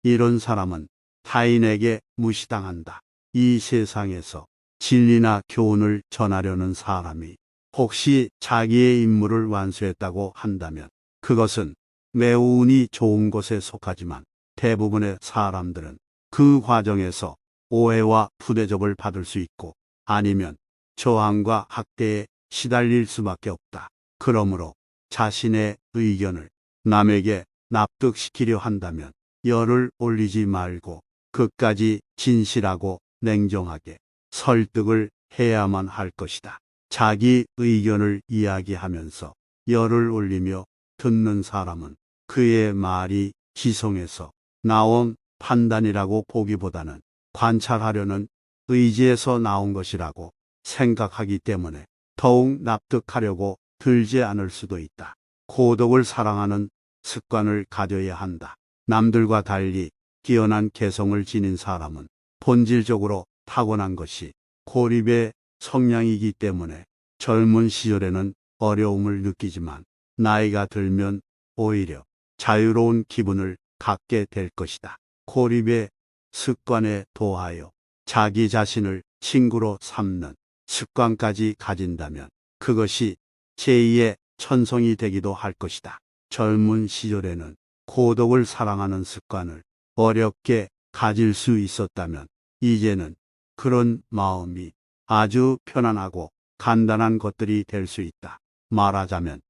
이런 사람은 타인에게 무시당한다. 이 세상에서 진리나 교훈을 전하려는 사람이 혹시 자기의 임무를 완수했다고 한다면 그것은 매우 운이 좋은 것에 속하지만 대부분의 사람들은 그 과정에서 오해와 부대접을 받을 수 있고 아니면 저항과 학대에 시달릴 수밖에 없다. 그러므로 자신의 의견을 남에게 납득시키려 한다면 열을 올리지 말고 끝까지 진실하고 냉정하게 설득을 해야만 할 것이다. 자기 의견을 이야기하면서 열을 올리며 듣는 사람은 그의 말이 지성에서 나온 판단이라고 보기보다는 관찰하려는 의지에서 나온 것이라고 생각하기 때문에 더욱 납득하려고 들지 않을 수도 있다. 고독을 사랑하는 습관을 가져야 한다. 남들과 달리 뛰어난 개성을 지닌 사람은 본질적으로 타고난 것이 고립의 성향이기 때문에 젊은 시절에는 어려움을 느끼지만 나이가 들면 오히려 자유로운 기분을 갖게 될 것이다. 고립의 습관에 도하여 자기 자신을 친구로 삼는 습관까지 가진다면 그것이 제2의 천성이 되기도 할 것이다. 젊은 시절에는 고독을 사랑하는 습관을 어렵게 가질 수 있었다면 이제는 그런 마음이 아주 편안하고 간단한 것들이 될 수 있다. 말하자면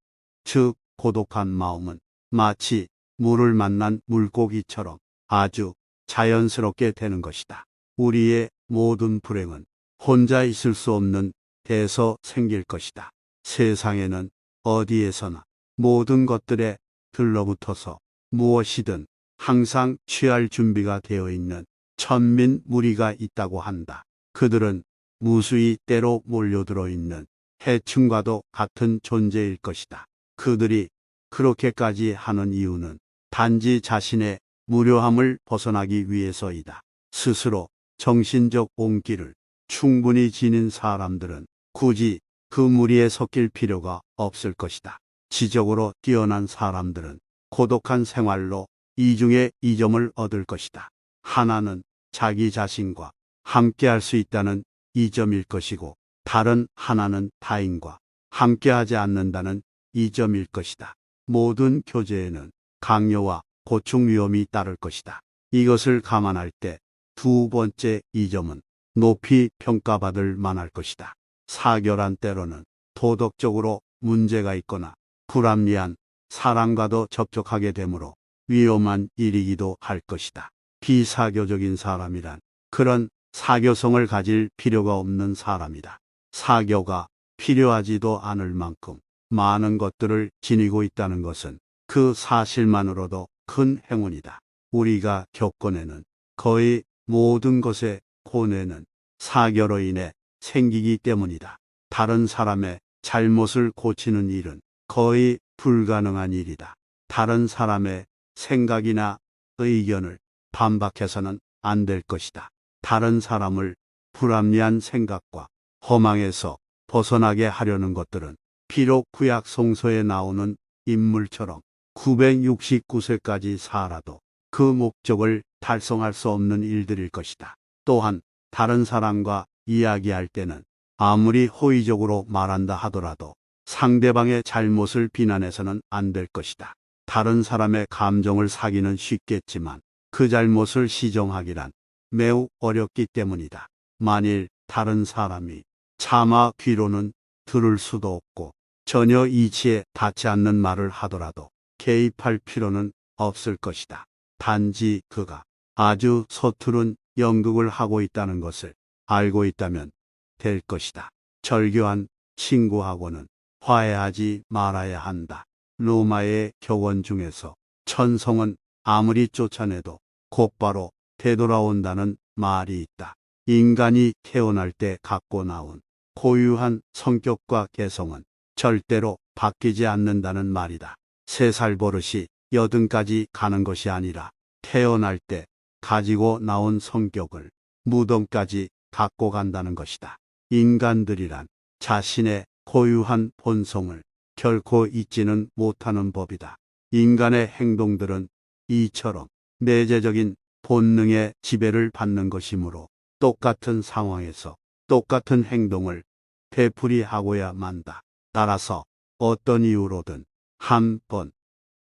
즉 고독한 마음은 마치 물을 만난 물고기처럼 아주 자연스럽게 되는 것이다. 우리의 모든 불행은 혼자 있을 수 없는 데서 생길 것이다. 세상에는 어디에서나 모든 것들에 들러붙어서 무엇이든 항상 취할 준비가 되어 있는 천민 무리가 있다고 한다. 그들은 무수히 때로 몰려들어 있는 해충과도 같은 존재일 것이다. 그들이 그렇게까지 하는 이유는 단지 자신의 무료함을 벗어나기 위해서이다. 스스로 정신적 온기를 충분히 지닌 사람들은 굳이 그 무리에 섞일 필요가 없을 것이다. 지적으로 뛰어난 사람들은 고독한 생활로 이중의 이점을 얻을 것이다. 하나는 자기 자신과 함께할 수 있다는 이점일 것이고 다른 하나는 타인과 함께하지 않는다는 이점일 것이다. 모든 교제에는 강요와 고충 위험이 따를 것이다. 이것을 감안할 때 두 번째 이점은 높이 평가받을 만할 것이다. 사교란 때로는 도덕적으로 문제가 있거나 불합리한 사람과도 접촉하게 되므로 위험한 일이기도 할 것이다. 비사교적인 사람이란 그런 사교성을 가질 필요가 없는 사람이다. 사교가 필요하지도 않을 만큼 많은 것들을 지니고 있다는 것은 그 사실만으로도 큰 행운이다. 우리가 겪어내는 거의 모든 것의 고뇌는 사교로 인해 생기기 때문이다. 다른 사람의 잘못을 고치는 일은 거의 불가능한 일이다. 다른 사람의 생각이나 의견을 반박해서는 안 될 것이다. 다른 사람을 불합리한 생각과 허망에서 벗어나게 하려는 것들은 비록 구약 성서에 나오는 인물처럼 969세까지 살아도 그 목적을 달성할 수 없는 일들일 것이다. 또한 다른 사람과 이야기할 때는 아무리 호의적으로 말한다 하더라도 상대방의 잘못을 비난해서는 안 될 것이다. 다른 사람의 감정을 사기는 쉽겠지만 그 잘못을 시정하기란 매우 어렵기 때문이다. 만일 다른 사람이 차마 귀로는 들을 수도 없고 전혀 이치에 닿지 않는 말을 하더라도 개입할 필요는 없을 것이다. 단지 그가 아주 서투른 연극을 하고 있다는 것을 알고 있다면 될 것이다. 절교한 친구하고는 화해하지 말아야 한다. 로마의 격언 중에서 천성은 아무리 쫓아내도 곧바로 되돌아온다는 말이 있다. 인간이 태어날 때 갖고 나온 고유한 성격과 개성은 절대로 바뀌지 않는다는 말이다. 3살 버릇이 80까지 가는 것이 아니라 태어날 때 가지고 나온 성격을 무덤까지 갖고 간다는 것이다. 인간들이란 자신의 고유한 본성을 결코 잊지는 못하는 법이다. 인간의 행동들은 이처럼 내재적인 본능의 지배를 받는 것이므로 똑같은 상황에서 똑같은 행동을 되풀이하고야 만다. 따라서 어떤 이유로든 한 번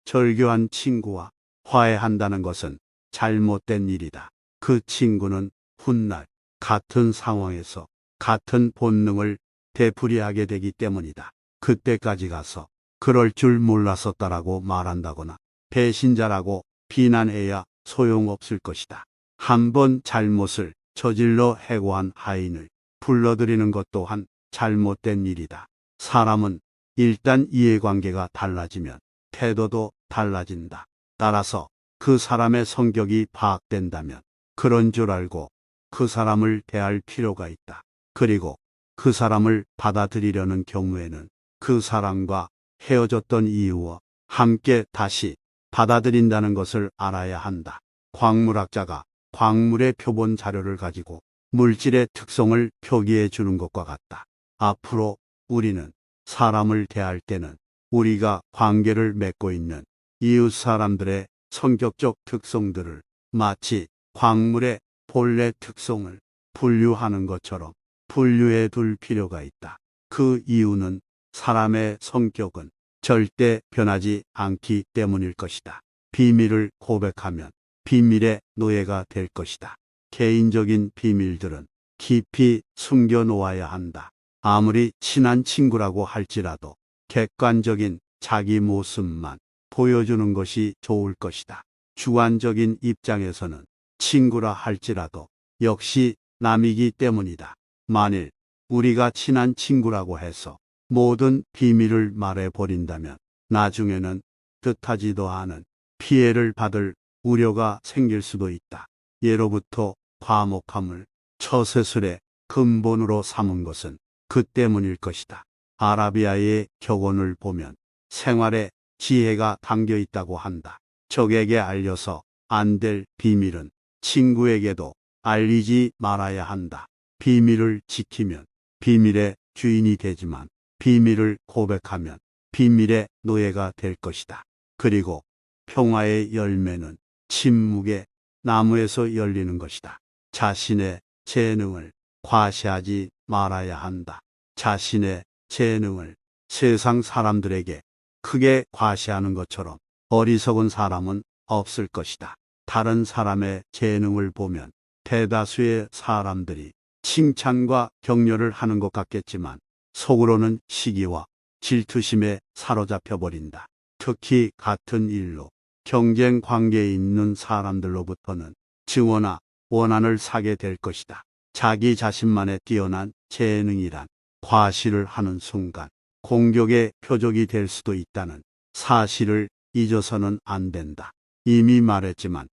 절교한 친구와 화해한다는 것은 잘못된 일이다. 그 친구는 훗날 같은 상황에서 같은 본능을 되풀이하게 되기 때문이다. 그때까지 가서 그럴 줄 몰랐었다라고 말한다거나 배신자라고 비난해야 소용없을 것이다. 한 번 잘못을 저질러 해고한 하인을 불러들이는 것 또한 잘못된 일이다. 사람은 일단 이해관계가 달라지면 태도도 달라진다. 따라서 그 사람의 성격이 파악된다면 그런 줄 알고 그 사람을 대할 필요가 있다. 그리고 그 사람을 받아들이려는 경우에는 그 사람과 헤어졌던 이유와 함께 다시 받아들인다는 것을 알아야 한다. 광물학자가 광물의 표본 자료를 가지고 물질의 특성을 표기해 주는 것과 같다. 앞으로 우리는 사람을 대할 때는 우리가 관계를 맺고 있는 이웃 사람들의 성격적 특성들을 마치 광물의 본래 특성을 분류하는 것처럼 분류해 둘 필요가 있다. 그 이유는 사람의 성격은 절대 변하지 않기 때문일 것이다. 비밀을 고백하면 비밀의 노예가 될 것이다. 개인적인 비밀들은 깊이 숨겨 놓아야 한다. 아무리 친한 친구라고 할지라도 객관적인 자기 모습만 보여주는 것이 좋을 것이다. 주관적인 입장에서는 친구라 할지라도 역시 남이기 때문이다. 만일 우리가 친한 친구라고 해서 모든 비밀을 말해버린다면 나중에는 뜻하지도 않은 피해를 받을 우려가 생길 수도 있다. 예로부터 과묵함을 처세술의 근본으로 삼은 것은 그 때문일 것이다. 아라비아의 격언을 보면 생활에 지혜가 담겨 있다고 한다. 적에게 알려서 안 될 비밀은 친구에게도 알리지 말아야 한다. 비밀을 지키면 비밀의 주인이 되지만 비밀을 고백하면 비밀의 노예가 될 것이다. 그리고 평화의 열매는 침묵의 나무에서 열리는 것이다. 자신의 재능을 과시하지 말아야 한다. 자신의 재능을 세상 사람들에게 크게 과시하는 것처럼 어리석은 사람은 없을 것이다. 다른 사람의 재능을 보면 대다수의 사람들이 칭찬과 격려를 하는 것 같겠지만 속으로는 시기와 질투심에 사로잡혀 버린다. 특히 같은 일로 경쟁 관계에 있는 사람들로부터는 증오나 원한을 사게 될 것이다. 자기 자신만의 뛰어난 재능이란 과시를 하는 순간 공격의 표적이 될 수도 있다는 사실을 잊어서는 안 된다. 이미 말했지만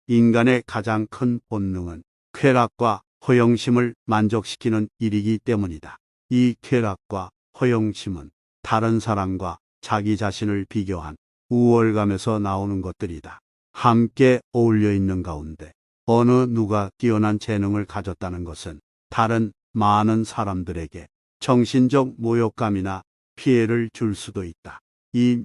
인간의 가장 큰 본능은 쾌락과 허영심을 만족시키는 일이기 때문이다. 이 쾌락과 허영심은 다른 사람과 자기 자신을 비교한 우월감에서 나오는 것들이다. 함께 어울려 있는 가운데 어느 누가 뛰어난 재능을 가졌다는 것은 다른 많은 사람들에게 정신적 모욕감이나 피해를 줄 수도 있다. 이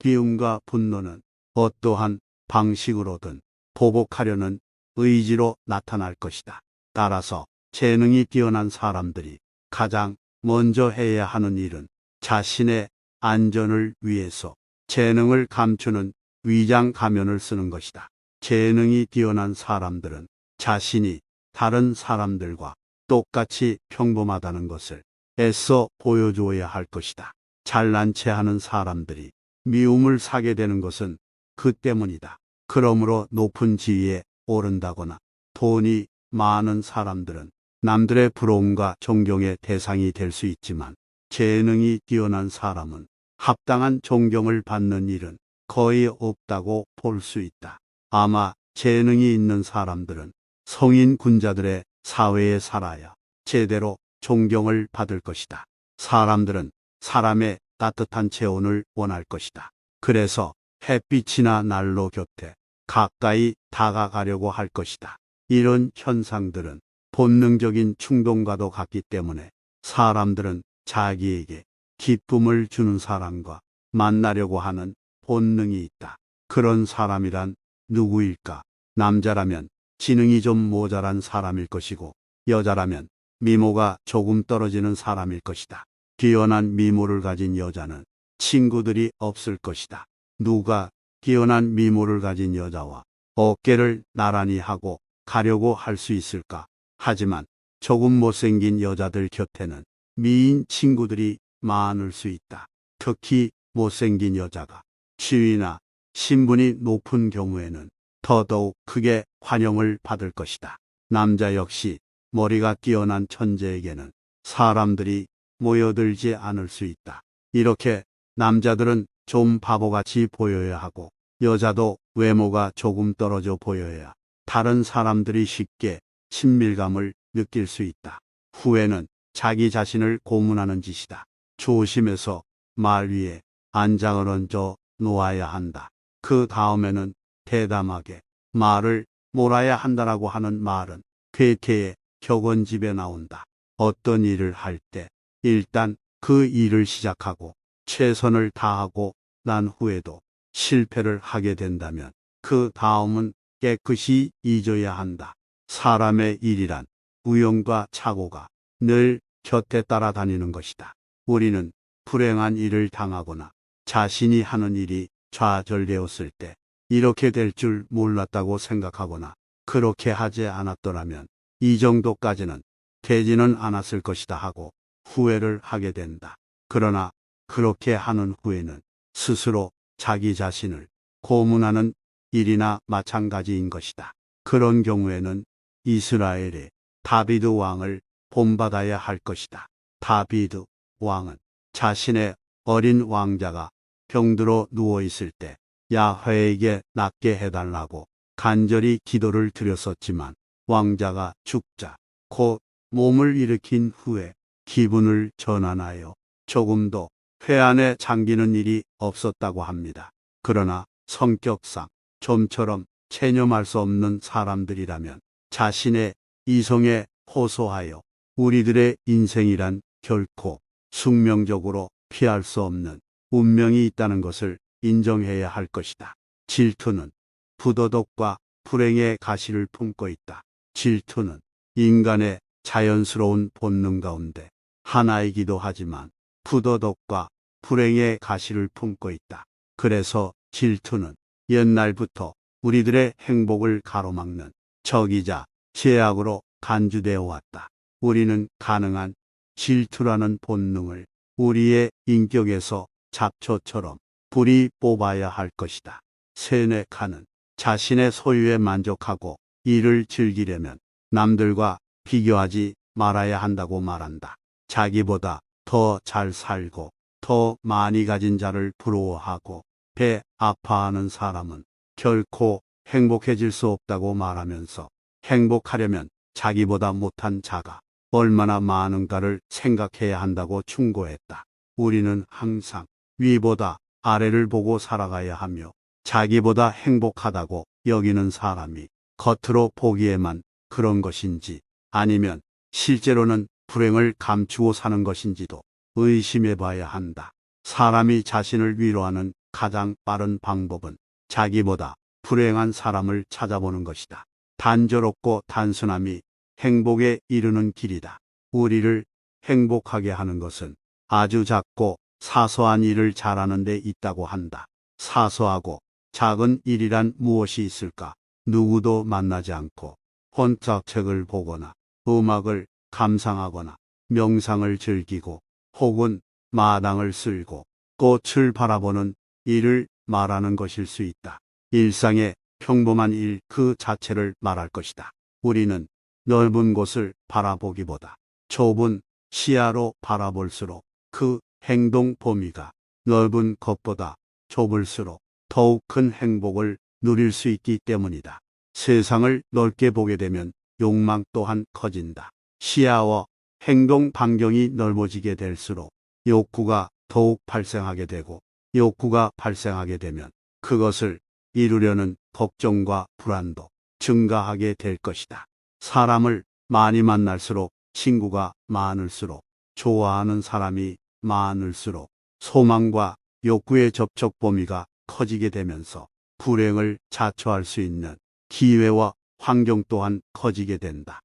미움과 분노는 어떠한 방식으로든 보복하려는 의지로 나타날 것이다. 따라서 재능이 뛰어난 사람들이 가장 먼저 해야 하는 일은 자신의 안전을 위해서 재능을 감추는 위장 가면을 쓰는 것이다. 재능이 뛰어난 사람들은 자신이 다른 사람들과 똑같이 평범하다는 것을 애써 보여주어야 할 것이다. 잘난 체 하는 사람들이 미움을 사게 되는 것은 그 때문이다. 그러므로 높은 지위에 오른다거나 돈이 많은 사람들은 남들의 부러움과 존경의 대상이 될 수 있지만 재능이 뛰어난 사람은 합당한 존경을 받는 일은 거의 없다고 볼 수 있다. 아마 재능이 있는 사람들은 성인 군자들의 사회에 살아야 제대로 존경을 받을 것이다. 사람들은 사람의 따뜻한 체온을 원할 것이다. 그래서 햇빛이나 난로 곁에 가까이 다가가려고 할 것이다. 이런 현상들은 본능적인 충동과도 같기 때문에 사람들은 자기에게 기쁨을 주는 사람과 만나려고 하는 본능이 있다. 그런 사람이란 누구일까? 남자라면 지능이 좀 모자란 사람일 것이고 여자라면 미모가 조금 떨어지는 사람일 것이다. 뛰어난 미모를 가진 여자는 친구들이 없을 것이다. 누가 뛰어난 미모를 가진 여자와 어깨를 나란히 하고 가려고 할 수 있을까? 하지만 조금 못생긴 여자들 곁에는 미인 친구들이 많을 수 있다. 특히 못생긴 여자가 지위나 신분이 높은 경우에는 더더욱 크게 환영을 받을 것이다. 남자 역시 머리가 뛰어난 천재에게는 사람들이 모여들지 않을 수 있다. 이렇게 남자들은 좀 바보같이 보여야 하고 여자도 외모가 조금 떨어져 보여야 다른 사람들이 쉽게 친밀감을 느낄 수 있다. 후회는 자기 자신을 고문하는 짓이다. 조심해서 말 위에 안장을 얹어 놓아야 한다. 그 다음에는 대담하게 말을 몰아야 한다라고 하는 말은 괴테의 격언집에 나온다. 어떤 일을 할 때 일단 그 일을 시작하고 최선을 다하고 난 후에도 실패를 하게 된다면 그 다음은 깨끗이 잊어야 한다. 사람의 일이란 우연과 착오가 늘 곁에 따라다니는 것이다. 우리는 불행한 일을 당하거나 자신이 하는 일이 좌절되었을 때 이렇게 될 줄 몰랐다고 생각하거나 그렇게 하지 않았더라면 이 정도까지는 되지는 않았을 것이다 하고 후회를 하게 된다. 그러나 그렇게 하는 후에는 스스로 자기 자신을 고문하는 일이나 마찬가지인 것이다. 그런 경우에는 이스라엘의 다비드 왕을 본받아야 할 것이다. 다비드 왕은 자신의 어린 왕자가 병들어 누워 있을 때 야훼에게 낫게 해달라고 간절히 기도를 드렸었지만 왕자가 죽자 곧 몸을 일으킨 후에 기분을 전환하여 조금도 회한에 잠기는 일이 없었다고 합니다. 그러나 성격상 좀처럼 체념할 수 없는 사람들이라면 자신의 이성에 호소하여 우리들의 인생이란 결코 숙명적으로 피할 수 없는 운명이 있다는 것을 인정해야 할 것이다. 질투는 부도덕과 불행의 가시를 품고 있다. 질투는 인간의 자연스러운 본능 가운데 하나이기도 하지만 부도덕과 불행의 가시를 품고 있다. 그래서 질투는 옛날부터 우리들의 행복을 가로막는 적이자 죄악으로 간주되어 왔다. 우리는 가능한 질투라는 본능을 우리의 인격에서 잡초처럼 뿌리 뽑아야 할 것이다. 세네카는 자신의 소유에 만족하고 일을 즐기려면 남들과 비교하지 말아야 한다고 말한다. 자기보다 더 잘 살고 더 많이 가진 자를 부러워하고 배 아파하는 사람은 결코 행복해질 수 없다고 말하면서 행복하려면 자기보다 못한 자가 얼마나 많은가를 생각해야 한다고 충고했다. 우리는 항상 위보다 아래를 보고 살아가야 하며 자기보다 행복하다고 여기는 사람이 겉으로 보기에만 그런 것인지 아니면 실제로는 불행을 감추고 사는 것인지도 의심해 봐야 한다. 사람이 자신을 위로하는 가장 빠른 방법은 자기보다 불행한 사람을 찾아보는 것이다. 단조롭고 단순함이 행복에 이르는 길이다. 우리를 행복하게 하는 것은 아주 작고 사소한 일을 잘하는 데 있다고 한다. 사소하고 작은 일이란 무엇이 있을까? 누구도 만나지 않고 혼자 책을 보거나 음악을 감상하거나 명상을 즐기고 혹은 마당을 쓸고 꽃을 바라보는 일을 말하는 것일 수 있다. 일상의 평범한 일 그 자체를 말할 것이다. 우리는 넓은 곳을 바라보기보다 좁은 시야로 바라볼수록 그 행동 범위가 넓은 것보다 좁을수록 더욱 큰 행복을 누릴 수 있기 때문이다. 세상을 넓게 보게 되면 욕망 또한 커진다. 시야와 행동 반경이 넓어지게 될수록 욕구가 더욱 발생하게 되고 욕구가 발생하게 되면 그것을 이루려는 걱정과 불안도 증가하게 될 것이다. 사람을 많이 만날수록 친구가 많을수록 좋아하는 사람이 많을수록 소망과 욕구의 접촉 범위가 커지게 되면서 불행을 자초할 수 있는 기회와 환경 또한 커지게 된다.